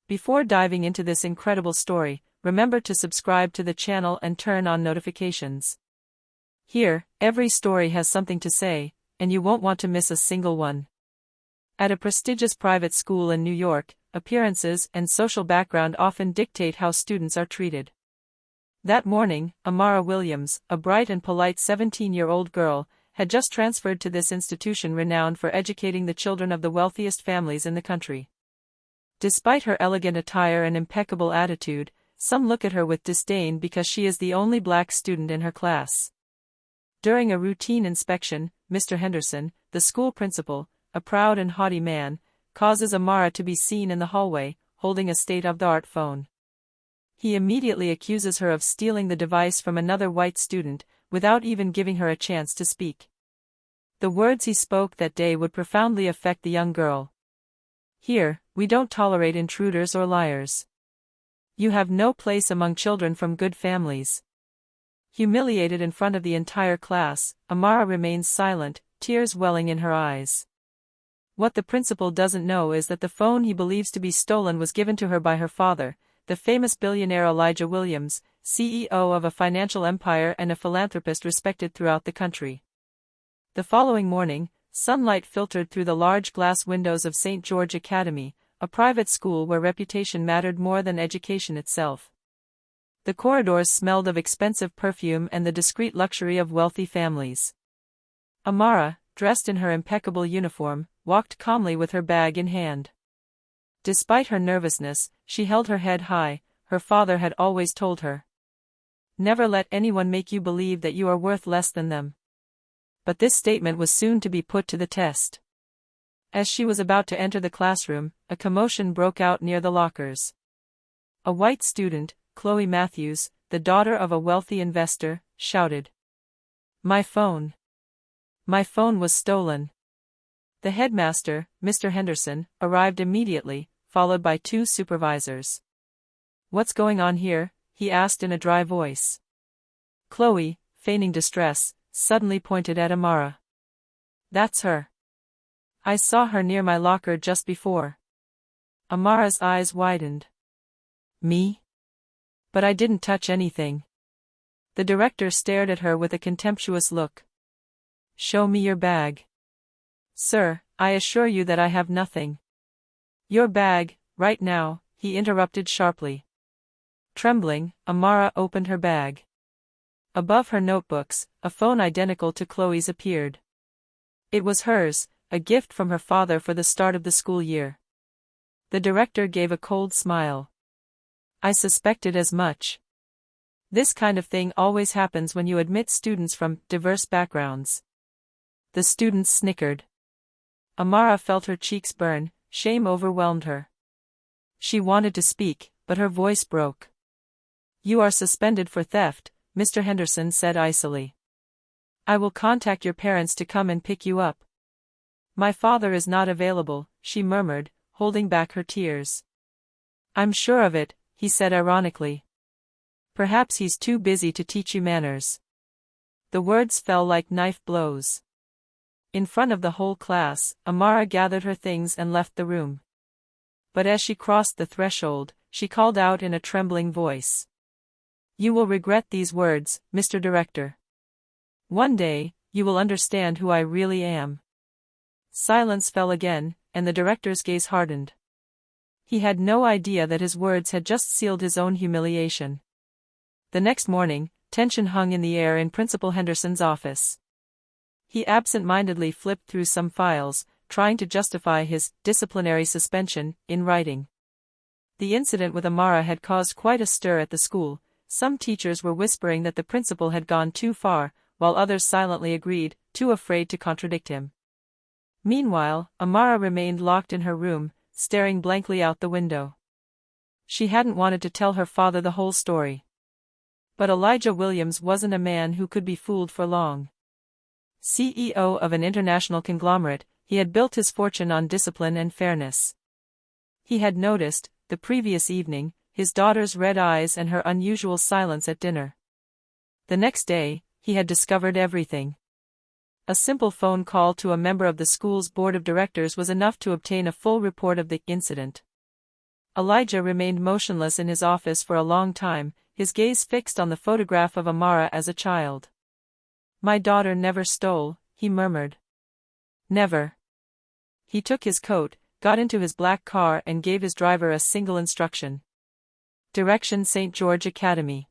Before diving into this incredible story, remember to subscribe to the channel and turn on notifications. Here, every story has something to say, and you won't want to miss a single one. At a prestigious private school in New York, appearances and social background often dictate how students are treated. That morning, Amara Williams, a bright and polite 17-year-old girl, had just transferred to this institution renowned for educating the children of the wealthiest families in the country. Despite her elegant attire and impeccable attitude, some look at her with disdain because she is the only black student in her class. During a routine inspection, Mr. Henderson, the school principal, a proud and haughty man, causes Amara to be seen in the hallway, holding a state-of-the-art phone. He immediately accuses her of stealing the device from another white student, without even giving her a chance to speak. The words he spoke that day would profoundly affect the young girl. "Here, we don't tolerate intruders or liars. You have no place among children from good families." Humiliated in front of the entire class, Amara remains silent, tears welling in her eyes. What the principal doesn't know is that the phone he believes to be stolen was given to her by her father, the famous billionaire Elijah Williams, CEO of a financial empire and a philanthropist respected throughout the country. The following morning, sunlight filtered through the large glass windows of St. George Academy, a private school where reputation mattered more than education itself. The corridors smelled of expensive perfume and the discreet luxury of wealthy families. Amara, dressed in her impeccable uniform, walked calmly with her bag in hand. Despite her nervousness, she held her head high. Her father had always told her, "Never let anyone make you believe that you are worth less than them." But this statement was soon to be put to the test. As she was about to enter the classroom, a commotion broke out near the lockers. A white student, Chloe Matthews, the daughter of a wealthy investor, shouted, "My phone! My phone was stolen." The headmaster, Mr. Henderson, arrived immediately, followed by two supervisors. "What's going on here?" he asked in a dry voice. Chloe, feigning distress, suddenly pointed at Amara. "That's her. I saw her near my locker just before." Amara's eyes widened. "Me? But I didn't touch anything." The director stared at her with a contemptuous look. "Show me your bag." "Sir, I assure you that I have nothing." "Your bag, right now," he interrupted sharply. Trembling, Amara opened her bag. Above her notebooks, a phone identical to Chloe's appeared. It was hers, a gift from her father for the start of the school year. The director gave a cold smile. "I suspected as much. This kind of thing always happens when you admit students from diverse backgrounds." The students snickered. Amara felt her cheeks burn, shame overwhelmed her. She wanted to speak, but her voice broke. "You are suspended for theft," Mr. Henderson said icily. "I will contact your parents to come and pick you up." "My father is not available," she murmured, holding back her tears. "I'm sure of it," he said ironically. "Perhaps he's too busy to teach you manners." The words fell like knife blows. In front of the whole class, Amara gathered her things and left the room. But as she crossed the threshold, she called out in a trembling voice, "You will regret these words, Mr. Director. One day, you will understand who I really am." Silence fell again, and the director's gaze hardened. He had no idea that his words had just sealed his own humiliation. The next morning, tension hung in the air in Principal Henderson's office. He absent-mindedly flipped through some files, trying to justify his disciplinary suspension in writing. The incident with Amara had caused quite a stir at the school. Some teachers were whispering that the principal had gone too far, while others silently agreed, too afraid to contradict him. Meanwhile, Amara remained locked in her room, staring blankly out the window. She hadn't wanted to tell her father the whole story. But Elijah Williams wasn't a man who could be fooled for long. CEO of an international conglomerate, he had built his fortune on discipline and fairness. He had noticed, the previous evening, his daughter's red eyes and her unusual silence at dinner. The next day, he had discovered everything. A simple phone call to a member of the school's board of directors was enough to obtain a full report of the incident. Elijah remained motionless in his office for a long time, his gaze fixed on the photograph of Amara as a child. "My daughter never stole," he murmured. "Never." He took his coat, got into his black car and gave his driver a single instruction. Direction St. George Academy.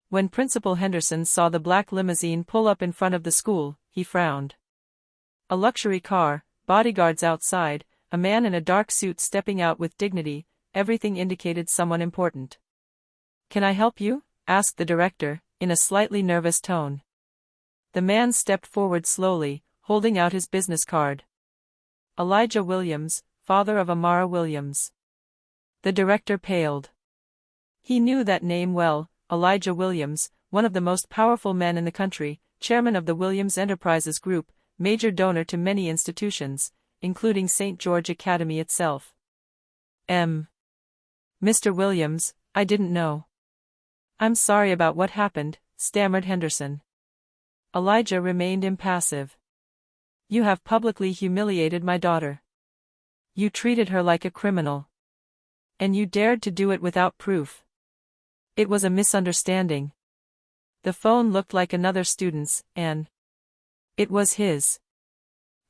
When Principal Henderson saw the black limousine pull up in front of the school, he frowned. A luxury car, bodyguards outside, a man in a dark suit stepping out with dignity, everything indicated someone important. "Can I help you?" asked the director, in a slightly nervous tone. The man stepped forward slowly, holding out his business card. "Elijah Williams, father of Amara Williams." The director paled. He knew that name well, Elijah Williams, one of the most powerful men in the country, chairman of the Williams Enterprises Group, major donor to many institutions, including St. George Academy itself. "Mr. Williams, I didn't know." "I'm sorry about what happened," stammered Henderson. Elijah remained impassive. "You have publicly humiliated my daughter. You treated her like a criminal. And you dared to do it without proof." "It was a misunderstanding. The phone looked like another student's, and it was his.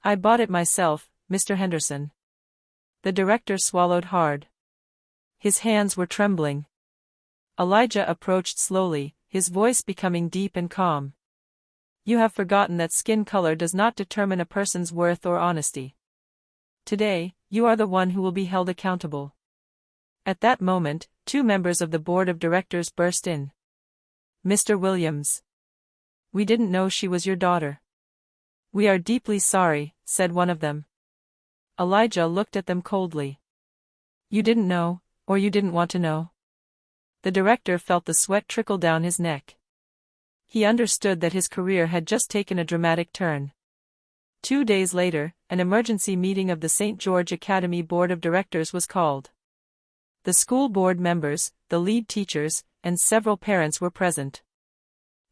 I bought it myself, Mr. Henderson." The director swallowed hard. His hands were trembling. Elijah approached slowly, his voice becoming deep and calm. "You have forgotten that skin color does not determine a person's worth or honesty. Today, you are the one who will be held accountable." At that moment, two members of the board of directors burst in. "Mr. Williams, we didn't know she was your daughter." "We are deeply sorry," said one of them. Elijah looked at them coldly. "You didn't know, or you didn't want to know?" The director felt the sweat trickle down his neck. He understood that his career had just taken a dramatic turn. 2 days later, an emergency meeting of the St. George Academy Board of Directors was called. The school board members, the lead teachers, and several parents were present.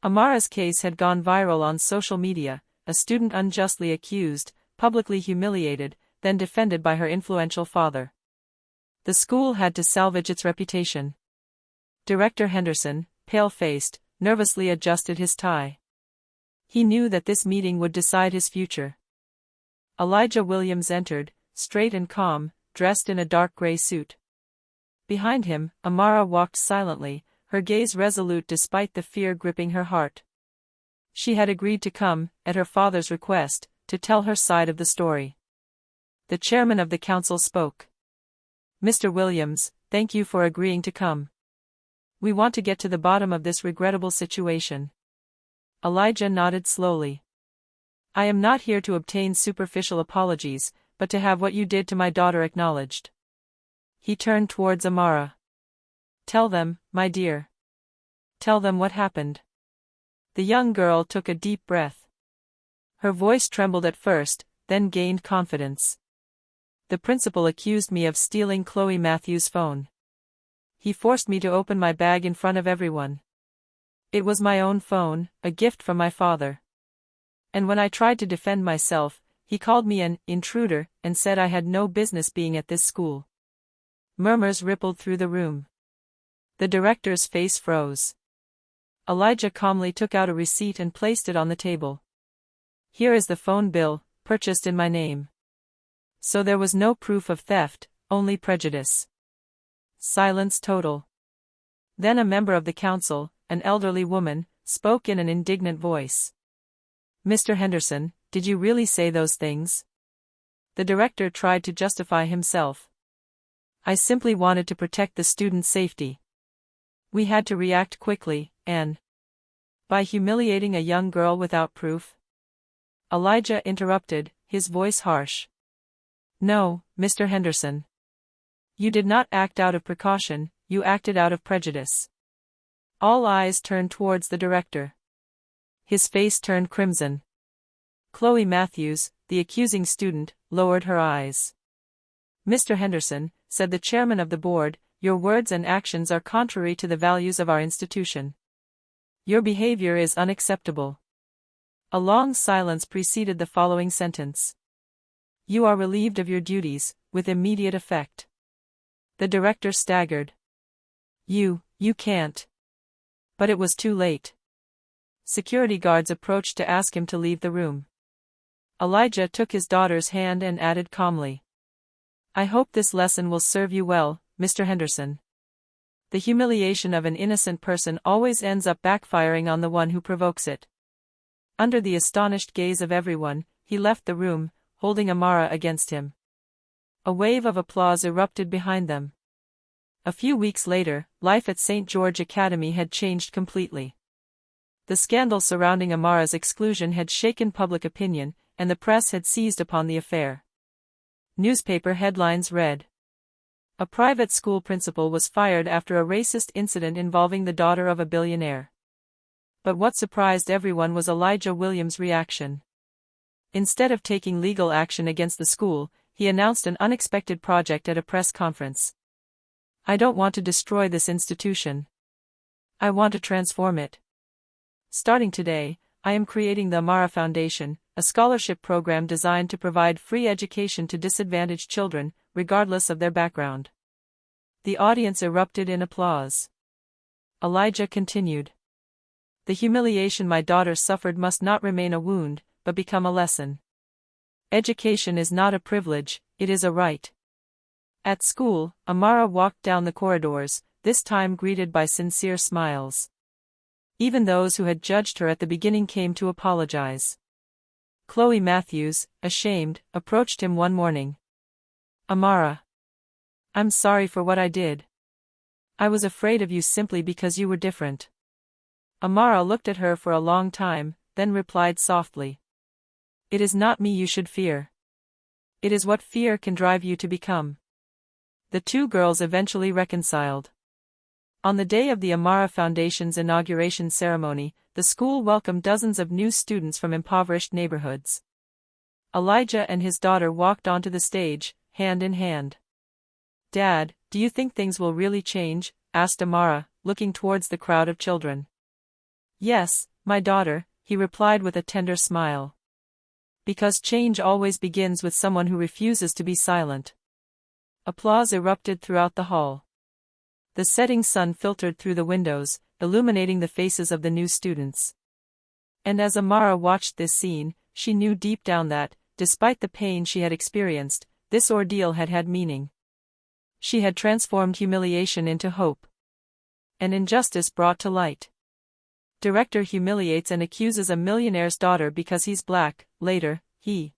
Amara's case had gone viral on social media, a student unjustly accused, publicly humiliated, then defended by her influential father. The school had to salvage its reputation. Director Henderson, pale-faced, nervously adjusted his tie. He knew that this meeting would decide his future. Elijah Williams entered, straight and calm, dressed in a dark gray suit. Behind him, Amara walked silently, her gaze resolute despite the fear gripping her heart. She had agreed to come, at her father's request, to tell her side of the story. The chairman of the council spoke. "Mr. Williams, thank you for agreeing to come. We want to get to the bottom of this regrettable situation." Elijah nodded slowly. "I am not here to obtain superficial apologies, but to have what you did to my daughter acknowledged." He turned towards Amara. "Tell them, my dear. Tell them what happened." The young girl took a deep breath. Her voice trembled at first, then gained confidence. "The principal accused me of stealing Chloe Matthews' phone. He forced me to open my bag in front of everyone. It was my own phone, a gift from my father. And when I tried to defend myself, he called me an intruder and said I had no business being at this school." Murmurs rippled through the room. The director's face froze. Elijah calmly took out a receipt and placed it on the table. "Here is the phone bill, purchased in my name." So there was no proof of theft, only prejudice. Silence total. Then a member of the council, an elderly woman, spoke in an indignant voice. "Mr. Henderson, did you really say those things?" The director tried to justify himself. "I simply wanted to protect the student's safety. We had to react quickly, and by humiliating a young girl without proof." Elijah interrupted, his voice harsh. "No, Mr. Henderson. You did not act out of precaution, you acted out of prejudice." All eyes turned towards the director. His face turned crimson. Chloe Matthews, the accusing student, lowered her eyes. "Mr. Henderson," said the chairman of the board, "your words and actions are contrary to the values of our institution. Your behavior is unacceptable." A long silence preceded the following sentence. "You are relieved of your duties, with immediate effect." The director staggered. You can't. But it was too late. Security guards approached to ask him to leave the room. Elijah took his daughter's hand and added calmly, "I hope this lesson will serve you well, Mr. Henderson. The humiliation of an innocent person always ends up backfiring on the one who provokes it." Under the astonished gaze of everyone, he left the room, holding Amara against him. A wave of applause erupted behind them. A few weeks later, life at St. George Academy had changed completely. The scandal surrounding Amara's exclusion had shaken public opinion, and the press had seized upon the affair. Newspaper headlines read, "A private school principal was fired after a racist incident involving the daughter of a billionaire." But what surprised everyone was Elijah Williams' reaction. Instead of taking legal action against the school, he announced an unexpected project at a press conference. "I don't want to destroy this institution. I want to transform it. Starting today, I am creating the Amara Foundation, a scholarship program designed to provide free education to disadvantaged children, regardless of their background." The audience erupted in applause. Elijah continued, "The humiliation my daughter suffered must not remain a wound, but become a lesson. Education is not a privilege, it is a right." At school, Amara walked down the corridors, this time greeted by sincere smiles. Even those who had judged her at the beginning came to apologize. Chloe Matthews, ashamed, approached him one morning. "Amara, I'm sorry for what I did. I was afraid of you simply because you were different." Amara looked at her for a long time, then replied softly, "It is not me you should fear. It is what fear can drive you to become." The two girls eventually reconciled. On the day of the Amara Foundation's inauguration ceremony, the school welcomed dozens of new students from impoverished neighborhoods. Elijah and his daughter walked onto the stage, hand in hand. "Dad, do you think things will really change?" asked Amara, looking towards the crowd of children. "Yes, my daughter," he replied with a tender smile. "Because change always begins with someone who refuses to be silent." Applause erupted throughout the hall. The setting sun filtered through the windows, illuminating the faces of the new students. And as Amara watched this scene, she knew deep down that, despite the pain she had experienced, this ordeal had had meaning. She had transformed humiliation into hope. And injustice brought to light. Director humiliates and accuses a millionaire's daughter because he's black. Later, he